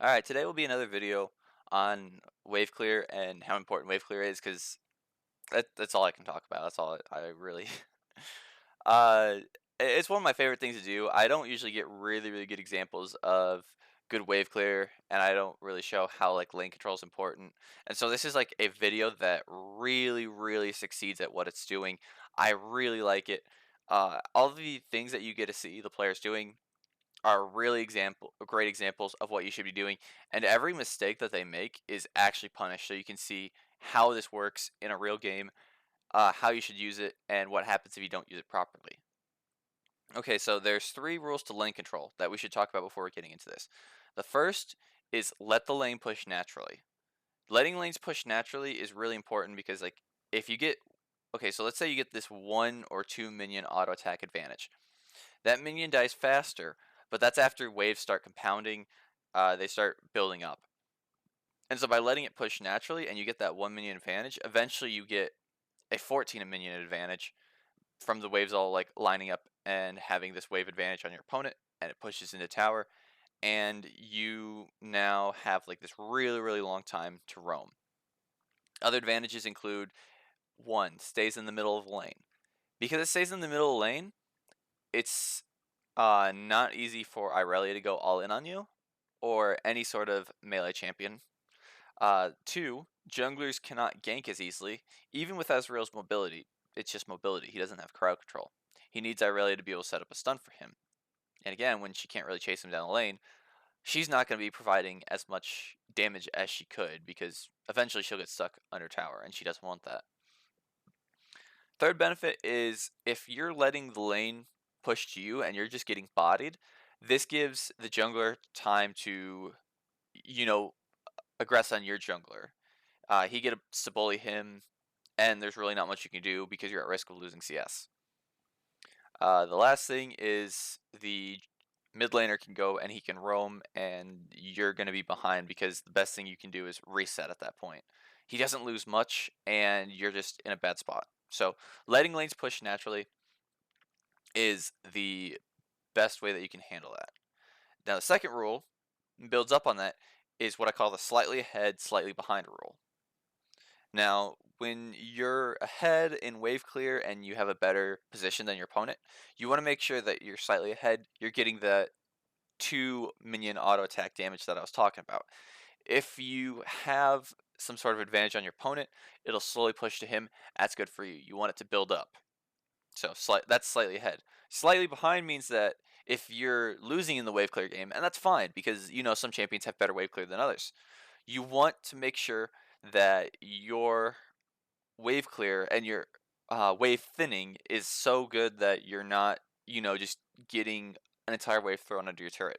Alright, today will be another video on wave clear and how important wave clear is because that's all I can talk about. That's all I really. uh, it's one of my favorite things to do. I don't usually get really good examples of good wave clear, and I don't really show how like lane control is important. And so this is like a video that really succeeds at what it's doing. I really like it. All the things that you get to see the players doing are really great examples of what you should be doing, and every mistake that they make is actually punished, so you can see how this works in a real game, how you should use it, and what happens if you don't use it properly. Okay, so there's 3 rules to lane control that we should talk about before we're getting into this. The first is let the lane push naturally. Letting lanes push naturally is really important because like if you get okay, so let's say you get this 1 or 2 minion auto attack advantage. That minion dies faster, but that's after waves start compounding, they start building up. And so by letting it push naturally and you get that 1 minion advantage, eventually you get a 14 minion advantage from the waves all like lining up and having this wave advantage on your opponent, and it pushes into tower, and you now have like this really long time to roam. Other advantages include 1, stays in the middle of the lane. Because it stays in the middle of the lane, it's not easy for Irelia to go all in on you, or any sort of melee champion. 2, junglers cannot gank as easily, even with Azrael's mobility. It's just mobility. He doesn't have crowd control. He needs Irelia to be able to set up a stun for him. And again, when she can't really chase him down the lane, she's not going to be providing as much damage as she could because eventually she'll get stuck under tower, and she doesn't want that. Third benefit is if you're letting the lane push to you and you're just getting bodied, this gives the jungler time to, you know, aggress on your jungler. He gets to bully him, and there's really not much you can do because you're at risk of losing CS. The last thing is the mid laner can go and he can roam, and you're going to be behind because the best thing you can do is reset at that point. He doesn't lose much, and you're just in a bad spot. So letting lanes push naturally is the best way that you can handle that. Now the second rule builds up on that, is what I call the slightly ahead, slightly behind rule. Now, when you're ahead in wave clear and you have a better position than your opponent, you want to make sure that you're slightly ahead. You're getting the 2 minion auto attack damage that I was talking about. If you have some sort of advantage on your opponent, it'll slowly push to him. That's good for you. You want it to build up. So that's slightly ahead. Slightly behind means that if you're losing in the wave clear game, and that's fine because some champions have better wave clear than others, you want to make sure that your wave clear and your wave thinning is so good that you're not, just getting an entire wave thrown under your turret.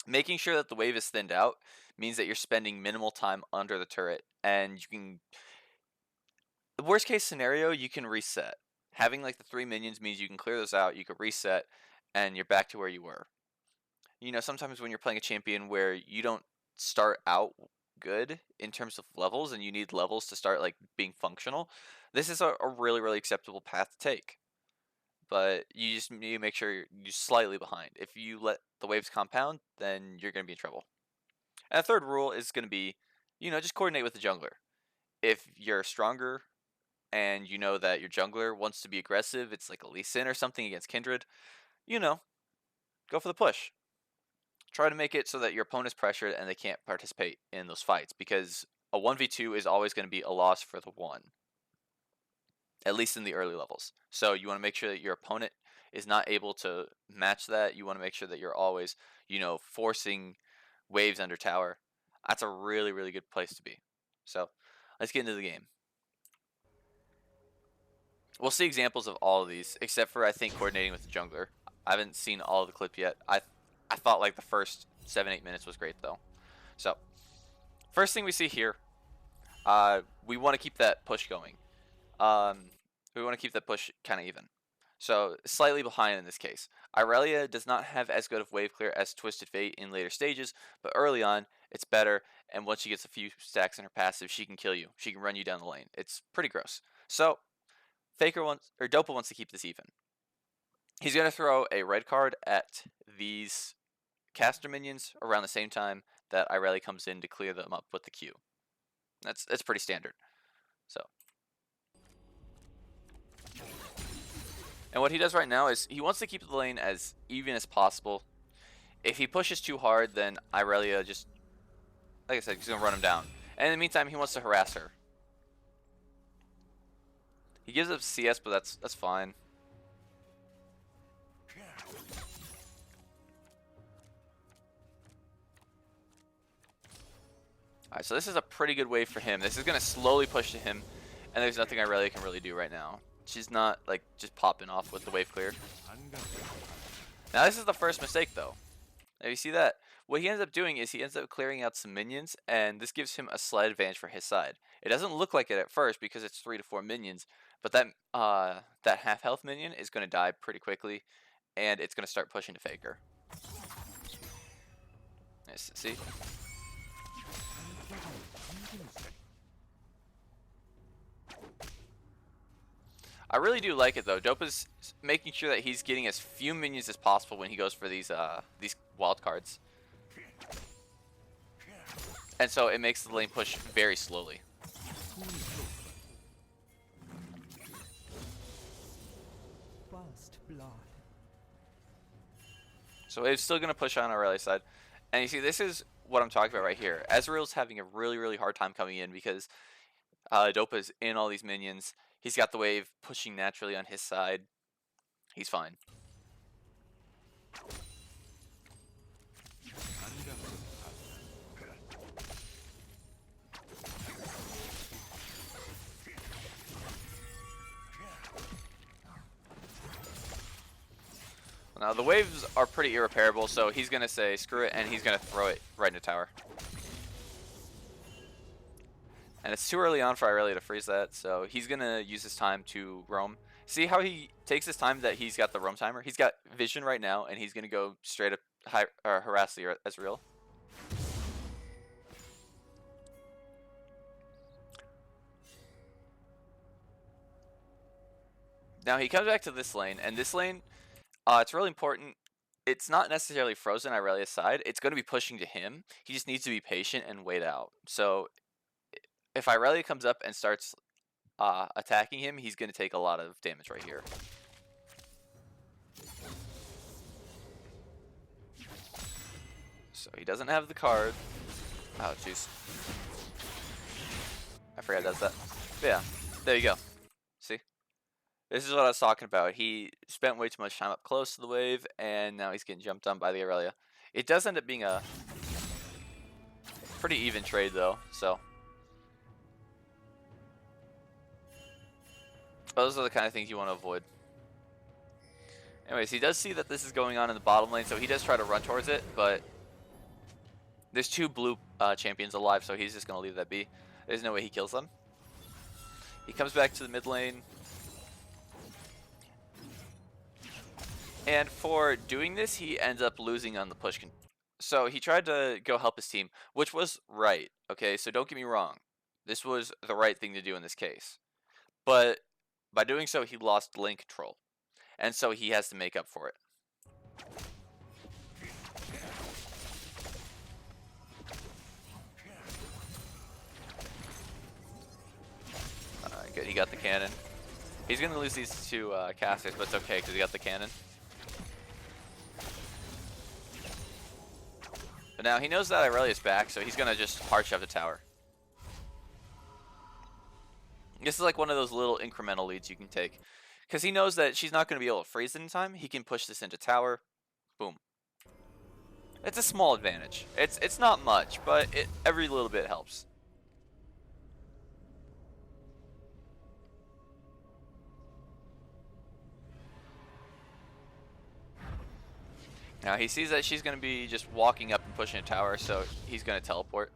Making sure that the wave is thinned out means that you're spending minimal time under the turret, and you can. The worst case scenario, you can reset. Having like the 3 minions means you can clear those out, you can reset, and you're back to where you were. Sometimes when you're playing a champion where you don't start out good in terms of levels and you need levels to start like being functional, this is a really acceptable path to take. But you just need to make sure you're slightly behind. If you let the waves compound, then you're going to be in trouble. And the third rule is going to be, just coordinate with the jungler. If you're stronger and you know that your jungler wants to be aggressive, it's like a Lee Sin or something against Kindred, go for the push. Try to make it so that your opponent's pressured and they can't participate in those fights, because a 1v2 is always going to be a loss for the 1, at least in the early levels. So you want to make sure that your opponent is not able to match that. You want to make sure that you're always, forcing waves under tower. That's a really good place to be. So let's get into the game. We'll see examples of all of these, except for I think coordinating with the jungler. I haven't seen all of the clip yet. I thought like the first 7-8 minutes was great though. So first thing we see here, we want to keep that push going. We want to keep that push kind of even. So slightly behind in this case. Irelia does not have as good of wave clear as Twisted Fate in later stages, but early on it's better, and once she gets a few stacks in her passive, she can kill you. She can run you down the lane. It's pretty gross. So Dopa wants to keep this even. He's going to throw a red card at these caster minions around the same time that Irelia comes in to clear them up with the Q. That's pretty standard. So, and what he does right now is he wants to keep the lane as even as possible. If he pushes too hard, then Irelia just, like I said, he's gonna run him down. And in the meantime, he wants to harass her. He gives up CS, but that's fine. Alright, so this is a pretty good wave for him. This is going to slowly push to him, and there's nothing Irelia can really do right now. She's not, like, just popping off with the wave clear. Now, this is the first mistake, though. Now, you see that? What he ends up doing is he ends up clearing out some minions, and this gives him a slight advantage for his side. It doesn't look like it at first because it's 3 to 4 minions, but that half health minion is going to die pretty quickly, and it's going to start pushing to Faker. Nice, see? I really do like it though. Dopa's making sure that he's getting as few minions as possible when he goes for these wild cards. And so it makes the lane push very slowly. So it's still going to push on Aurelia's side. And you see, this is what I'm talking about right here. Ezreal's having a really, really hard time coming in because Dopa's in all these minions. He's got the wave pushing naturally on his side. He's fine. Now the waves are pretty irreparable, so he's going to say screw it, and he's going to throw it right into tower. And it's too early on for Irelia to freeze that, so he's going to use his time to roam. See how he takes his time that he's got the roam timer? He's got vision right now, and he's going to go straight up harass the Ezreal. Now he comes back to this lane, and this lane, it's really important. It's not necessarily frozen Irelia's side. It's going to be pushing to him. He just needs to be patient and wait out. So if Irelia comes up and starts attacking him, he's going to take a lot of damage right here. So he doesn't have the card. Oh, jeez. I forgot it does that. But yeah, there you go. See? This is what I was talking about. He spent way too much time up close to the wave, and now he's getting jumped on by the Irelia. It does end up being a pretty even trade, though, so. Those are the kind of things you want to avoid. Anyways, he does see that this is going on in the bottom lane, so he does try to run towards it, but there's two blue champions alive, so he's just going to leave that be. There's no way he kills them. He comes back to the mid lane. And for doing this, he ends up losing on the push. So he tried to go help his team, which was right, okay? So don't get me wrong. This was the right thing to do in this case. But by doing so, he lost lane control. And so he has to make up for it. Good, he got the cannon. He's going to lose these two casters, but it's okay because he got the cannon. But now he knows that Irelia's back, so he's going to just hard shove the tower. This is like one of those little incremental leads you can take. Because he knows that she's not going to be able to freeze it in time. He can push this into tower. Boom. It's a small advantage. It's not much, but every little bit helps. Now he sees that she's going to be just walking up and pushing a tower, so he's going to teleport.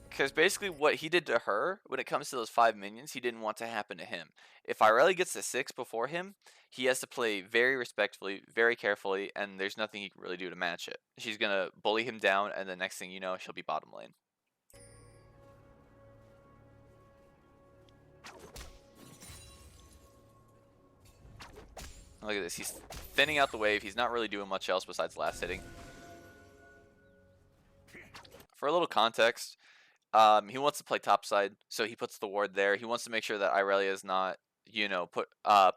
Because basically what he did to her, when it comes to those 5 minions, he didn't want to happen to him. If Irelia gets to 6 before him, he has to play very respectfully, very carefully, and there's nothing he can really do to match it. She's going to bully him down, and the next thing you know, she'll be bottom lane. Look at this. He's thinning out the wave. He's not really doing much else besides last hitting. For a little context, he wants to play topside, so he puts the ward there. He wants to make sure that Irelia is not, you know,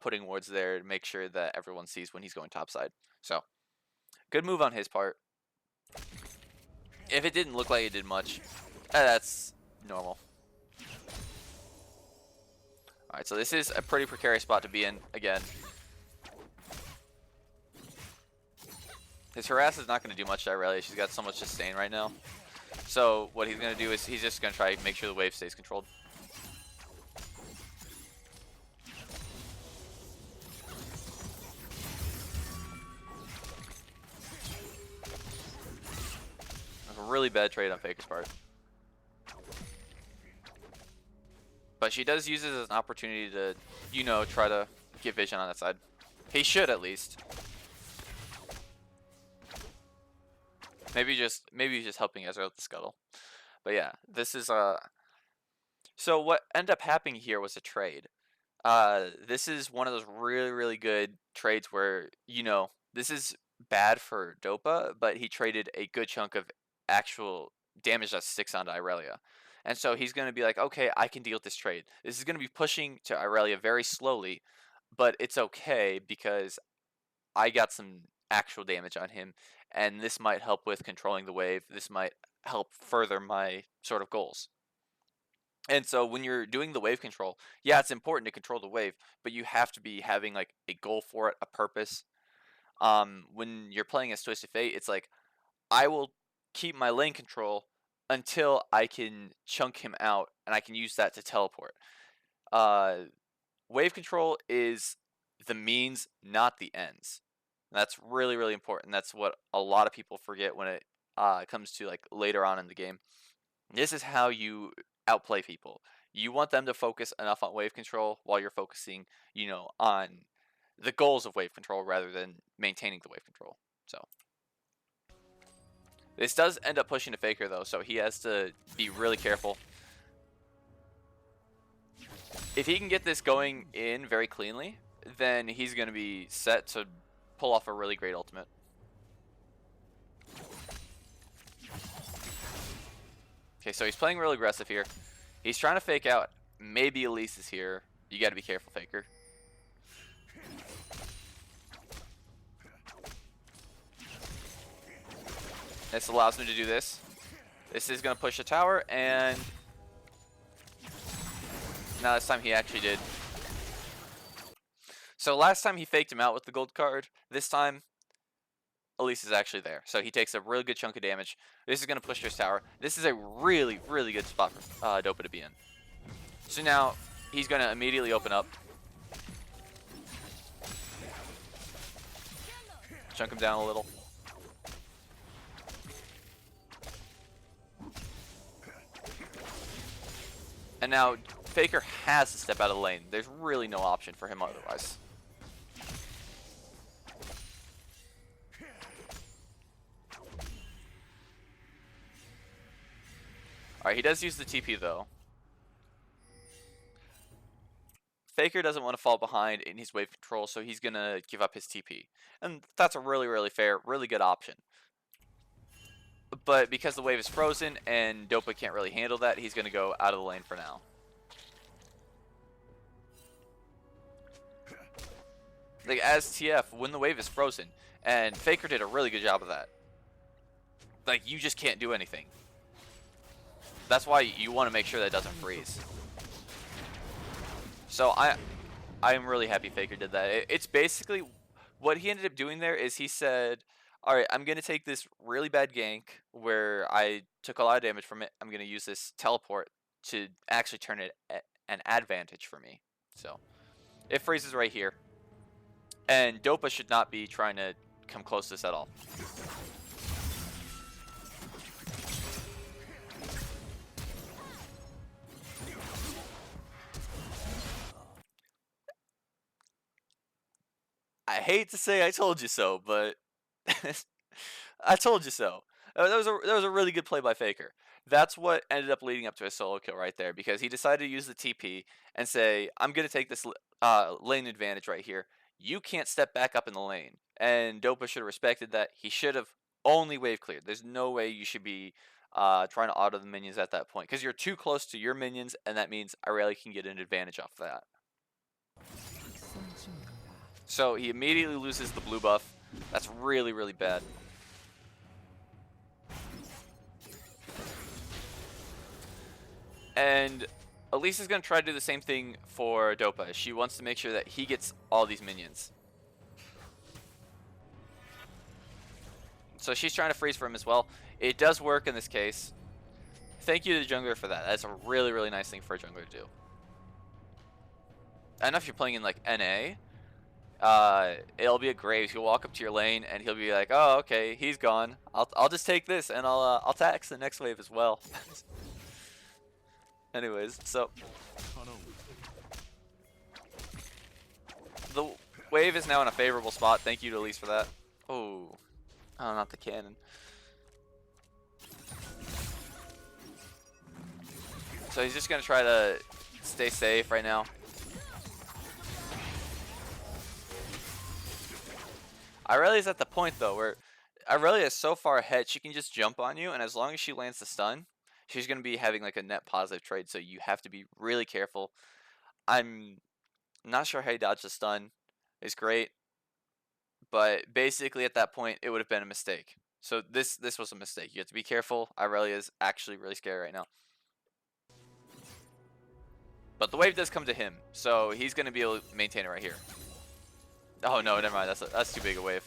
putting wards there to make sure that everyone sees when he's going topside. So, good move on his part. If it didn't look like it did much, that's normal. Alright, so this is a pretty precarious spot to be in again. His harass is not going to do much to Irelia. She's got so much sustain right now. So what he's going to do is he's just going to try to make sure the wave stays controlled. That's a really bad trade on Faker's part. But she does use it as an opportunity to, you know, try to get vision on that side. He should at least. Maybe he's just helping Ezra with the scuttle. But yeah, this is so what ended up happening here was a trade. This is one of those really good trades where, you know, this is bad for Dopa, but he traded a good chunk of actual damage that sticks onto Irelia. And so he's going to be like, okay, I can deal with this trade. This is going to be pushing to Irelia very slowly, but it's okay because I got some actual damage on him, and this might help with controlling the wave. This might help further my sort of goals. And so when you're doing the wave control, yeah, it's important to control the wave, but you have to be having like a goal for it, a purpose. When you're playing as Twisted Fate, it's like, I will keep my lane control until I can chunk him out, and I can use that to teleport. Wave control is the means, not the ends. And that's really important. That's what a lot of people forget when it comes to like later on in the game. This is how you outplay people. You want them to focus enough on wave control while you're focusing, you know, on the goals of wave control rather than maintaining the wave control. So this does end up pushing to Faker though, so he has to be really careful. If he can get this going in very cleanly, then he's going to be set to pull off a really great ultimate. Okay, so he's playing real aggressive here. He's trying to fake out. Maybe Elise is here. You got to be careful, Faker. This allows him to do this. This is going to push the tower, and now this time he actually did. So last time he faked him out with the gold card. This time, Elise is actually there. So he takes a really good chunk of damage. This is going to push to his tower. This is a really good spot for Dopa to be in. So now he's going to immediately open up. Chunk him down a little. And now Faker has to step out of the lane. There's really no option for him otherwise. Alright, he does use the TP though. Faker doesn't want to fall behind in his wave control, so he's going to give up his TP. And that's a really fair, really good option. But because the wave is frozen and Dopa can't really handle that, he's going to go out of the lane for now. Like, as TF, when the wave is frozen, and Faker did a really good job of that. Like, you just can't do anything. That's why you want to make sure that it doesn't freeze. So I'm really happy Faker did that. It's basically what he ended up doing there is he said, alright, I'm going to take this really bad gank where I took a lot of damage from it. I'm going to use this teleport to actually turn it an advantage for me. So it freezes right here. And Dopa should not be trying to come close to this at all. I hate to say I told you so, but I told you so. That was a really good play by Faker. That's what ended up leading up to a solo kill right there, because he decided to use the TP and say, I'm going to take this lane advantage right here. you can't step back up in the lane. And Dopa should have respected that. He should have only wave cleared. There's no way you should be trying to auto the minions at that point, because you're too close to your minions, and that means Irelia can get an advantage off that. So he immediately loses the blue buff. That's really, really bad. And Elise is going to try to do the same thing for Dopa. She wants to make sure that he gets all these minions. So she's trying to freeze for him as well. It does work in this case. Thank you to the jungler for that. That's a really, really nice thing for a jungler to do. I don't know if you're playing in like NA. It'll be a Graves. He'll walk up to your lane and he'll be like, "Oh, okay, he's gone. I'll just take this and I'll tax the next wave as well." Anyways, so the wave is now in a favorable spot. Thank you to Elise for that. Oh, not the cannon. So he's just gonna try to stay safe right now. Irelia's at the point though where Irelia is so far ahead, she can just jump on you, and as long as she lands the stun, she's going to be having like a net positive trade, so you have to be really careful. I'm not sure how you dodge the stun. It's great, but basically at that point it would have been a mistake. So this was a mistake. You have to be careful. Irelia is actually really scary right now. But the wave does come to him, so he's going to be able to maintain it right here. Oh no, never mind. That's too big a wave.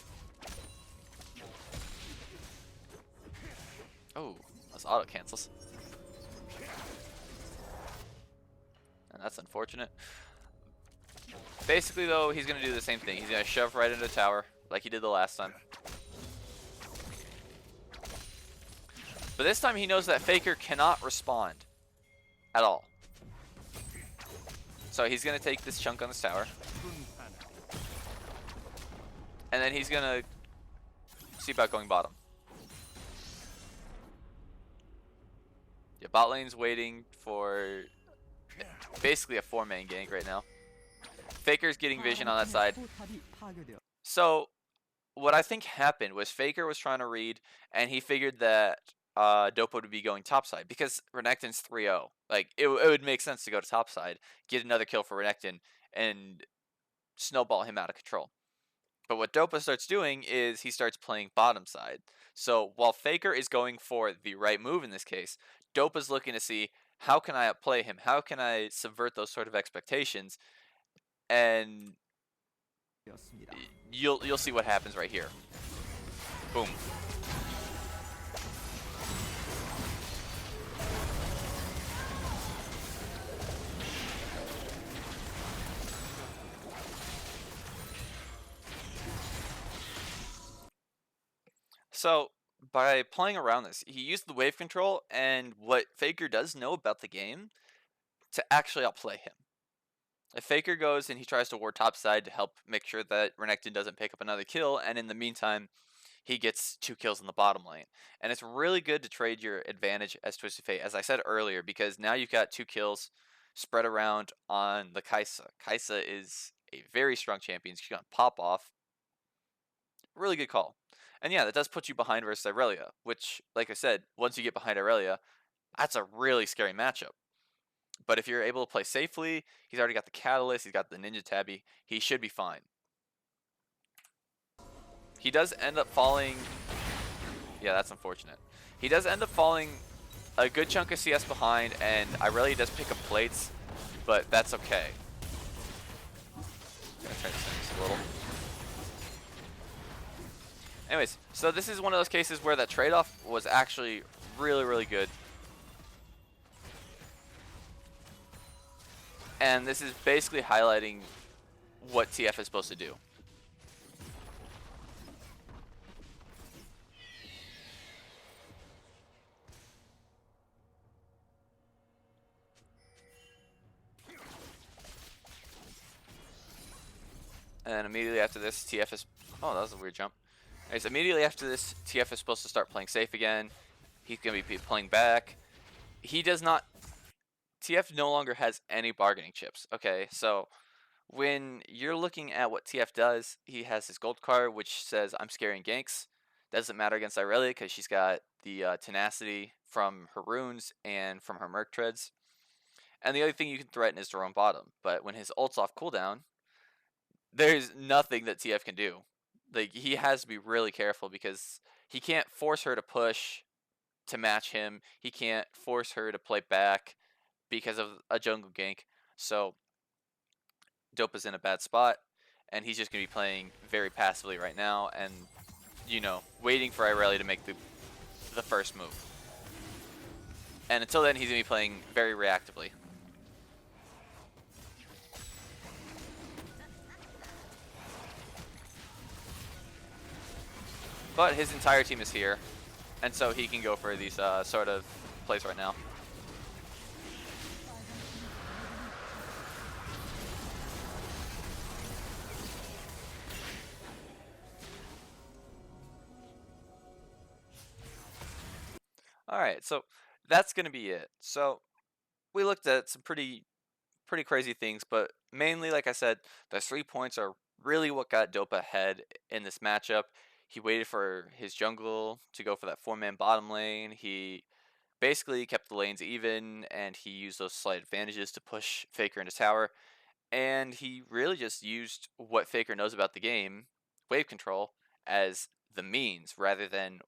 Oh, that's auto cancels. And that's unfortunate. Basically though, he's going to do the same thing. He's going to shove right into the tower like he did the last time. But this time he knows that Faker cannot respond at all. So he's going to take this chunk on this tower. And then he's going to see about going bottom. Yeah, bot lane's waiting for basically a 4-man gank right now. Faker's getting vision on that side. So what I think happened was Faker was trying to read, and he figured that Dopa would be going topside because Renekton's 3-0. Like it would make sense to go to topside, get another kill for Renekton, and snowball him out of control. But what Dopa starts doing is he starts playing bottom side. So while Faker is going for the right move in this case, Dopa's looking to see, how can I outplay him? How can I subvert those sort of expectations? And you'll see what happens right here. Boom. So by playing around this, he used the wave control and what Faker does know about the game to actually outplay him. If Faker goes and he tries to ward topside to help make sure that Renekton doesn't pick up another kill, and in the meantime, he gets 2 kills in the bottom lane. And it's really good to trade your advantage as Twisted Fate, as I said earlier, because now you've got 2 kills spread around on the Kai'Sa. Kai'Sa is a very strong champion. She's going to pop off. Really good call. And yeah, that does put you behind versus Irelia, which, like I said, once you get behind Irelia, that's a really scary matchup. But if you're able to play safely, he's already got the Catalyst, he's got the Ninja Tabby, he should be fine. He does end up falling... Yeah, that's unfortunate. He does end up falling a good chunk of CS behind, and Irelia does pick up plates, but that's okay. Gonna try to send this a little. Anyways, so this is one of those cases where that trade-off was actually really, really good. And this is basically highlighting what TF is supposed to do. And immediately after this, TF is... Oh, that was a weird jump. Anyways, immediately after this, TF is supposed to start playing safe again. He's going to be playing back. He does not... TF no longer has any bargaining chips. Okay, so When you're looking at what TF does, he has his gold card, which says I'm scaring ganks. Doesn't matter against Irelia because she's got the tenacity from her runes and from her Merc treads. And the other thing you can threaten is her own bottom. But when his ult's off cooldown, there's nothing that TF can do. Like, he has to be really careful because he can't force her to push to match him. He can't force her to play back because of a jungle gank. So Dopa's in a bad spot, and he's just going to be playing very passively right now and, waiting for Irelia to make the first move. And until then, he's going to be playing very reactively. But his entire team is here, and so he can go for these sort of plays right now. Alright, so that's going to be it. So we looked at some pretty crazy things, but mainly, like I said, the 3 points are really what got Dopa ahead in this matchup. He waited for his jungle to go for that 4-man bottom lane. He basically kept the lanes even, and he used those slight advantages to push Faker into tower. And he really just used what Faker knows about the game, wave control, as the means rather than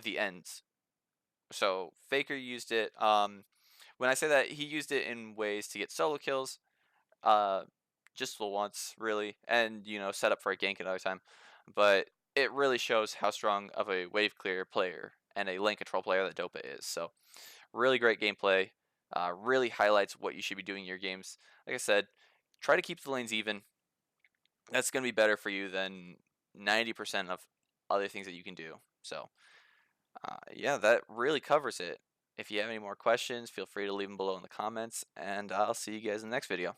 the ends. So Faker used it. When I say that, he used it in ways to get solo kills, uh, just the once really, and set up for a gank another time. But it really shows how strong of a wave clear player and a lane control player that Dopa is. So really great gameplay. Really highlights what you should be doing in your games. Like I said, try to keep the lanes even. That's going to be better for you than 90% of other things that you can do. So yeah, that really covers it. If you have any more questions, feel free to leave them below in the comments, and I'll see you guys in the next video.